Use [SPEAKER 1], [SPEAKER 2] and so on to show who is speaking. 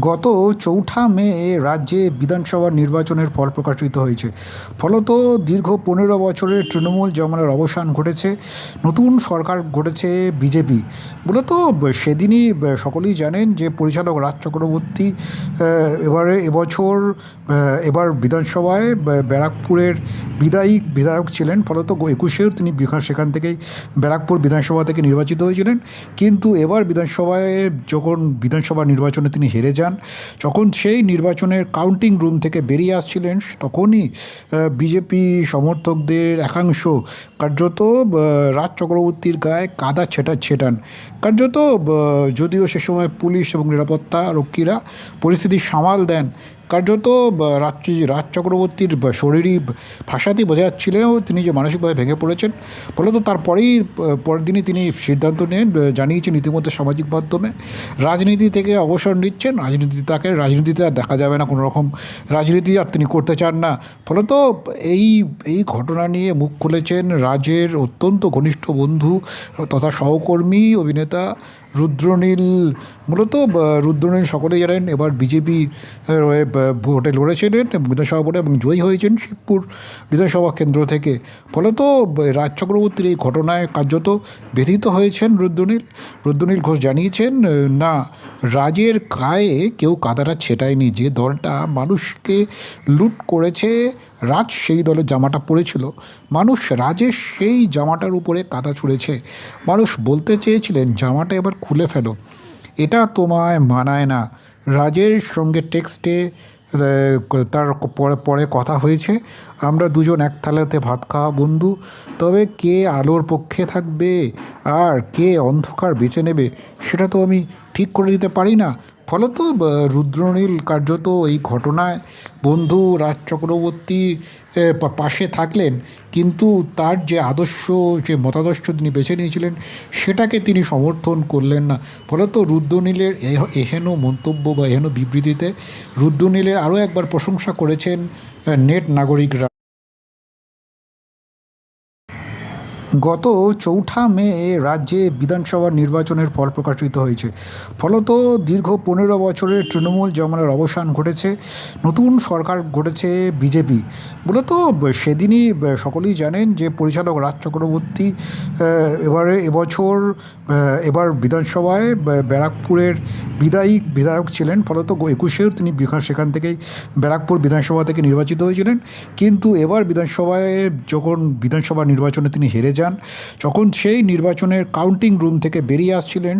[SPEAKER 1] গত ৪ঠা মে রাজ্যে বিধানসভা নির্বাচনের ফল প্রকাশিত হয়েছে। ফলত দীর্ঘ ১৫ বছরের তৃণমূল জমানার অবসান ঘটেছে। নতুন সরকার গড়েছে বিজেপি। মূলত সেদিনই সকলেই জানেন যে পরিচালক রাজ চক্রবর্তী এবার বিধানসভায় ব্যারাকপুরের বিদায়ী বিধায়ক ছিলেন। ফলত ২১-এও তিনি সেখান থেকেই ব্যারাকপুর বিধানসভা থেকে নির্বাচিত হয়েছিলেন। কিন্তু এবার যখন বিধানসভা নির্বাচনে তিনি হেরে যান, যখন সেই নির্বাচনের কাউন্টিং রুম থেকে বেরিয়ে আসছিলেন, তখনই বিজেপি সমর্থকদের একাংশ কার্যত রাজ চক্রবর্তীর গায়ে কাদা ছেটান। কার্যত যদিও সে সময় পুলিশ এবং নিরাপত্তা রক্ষীরা পরিস্থিতি সামাল দেন, কার্যত রাজ চক্রবর্তীর শরীরী ভাষাতেই বোঝা যাচ্ছিলেও তিনি যে মানসিকভাবে ভেঙে পড়েছেন। ফলত পরের দিনই তিনি সিদ্ধান্ত নেন, জানিয়েছেন ইতিমধ্যে সামাজিক মাধ্যমে, রাজনীতি থেকে অবসর নিচ্ছেন। রাজনীতিতে আর দেখা যাবে না, কোনো রকম রাজনীতি আর তিনি করতে চান না। ফলত এই ঘটনা নিয়ে মুখ খুলেছেন রাজের অত্যন্ত ঘনিষ্ঠ বন্ধু তথা সহকর্মী অভিনেতা রুদ্রনীল। মূলত রুদ্রনীল সকলেই জানেন এবার বিজেপি ভোটে লড়েছিলেন বিধানসভা ভোটে এবং জয়ী হয়েছেন শিবপুর বিধানসভা কেন্দ্র থেকে। ফলত রাজ চক্রবর্তীর এই ঘটনায় কার্যত ব্যথিত হয়েছেন রুদ্রনীল ঘোষ জানিয়েছেন, না, রাজের গায়ে কেউ কাদাটা ছেটায়নি। যে দলটা মানুষকে লুট করেছে, রাজ সেই দলের জামাটা পরেছিল, মানুষ রাজের সেই জামাটার উপরে কাদা ছুঁড়েছে। মানুষ বলতে চেয়েছিলেন জামাটা এবার খুলে ফেলো, এটা তোমায় মানায় না। রাজের সঙ্গে টেক্সটে তার পরে কথা হয়েছে, আমরা দুজন এক থালাতে ভাত খাওয়া বন্ধু, তবে কে আলোর পক্ষে থাকবে আর কে অন্ধকার বেছে নেবে সেটা তো আমি ঠিক করে দিতে পারি না। ফলত রুদ্রনীল কার্যত এই ঘটনায় বন্ধু রাজ চক্রবর্তী পাশে থাকলেন, কিন্তু তার যে মতাদর্শ তিনি বেছে নিয়েছিলেন সেটাকে তিনি সমর্থন করলেন না। ফলত রুদ্রনীলের এহেন মন্তব্য বা এহেন বিবৃতিতে রুদ্রনীলের আরও একবার প্রশংসা করেছেন নেট নাগরিকরা। গত ৪ঠা মে রাজ্যে বিধানসভা নির্বাচনের ফল প্রকাশিত হয়েছে। ফলত দীর্ঘ ১৫ বছরের তৃণমূল জমানার অবসান ঘটেছে। নতুন সরকার গড়েছে বিজেপি। মূলত সেদিনই সকলেই জানেন যে পরিচালক রাজ চক্রবর্তী এবার বিধানসভায় ব্যারাকপুরের বিদায়ী বিধায়ক ছিলেন। ফলত ২১-এও তিনি সেখান থেকেই ব্যারাকপুর বিধানসভা থেকে নির্বাচিত হয়েছিলেন। কিন্তু এবার যখন বিধানসভা নির্বাচনে তিনি হেরে যান, যখন সেই নির্বাচনের কাউন্টিং রুম থেকে বেরিয়ে আসছিলেন,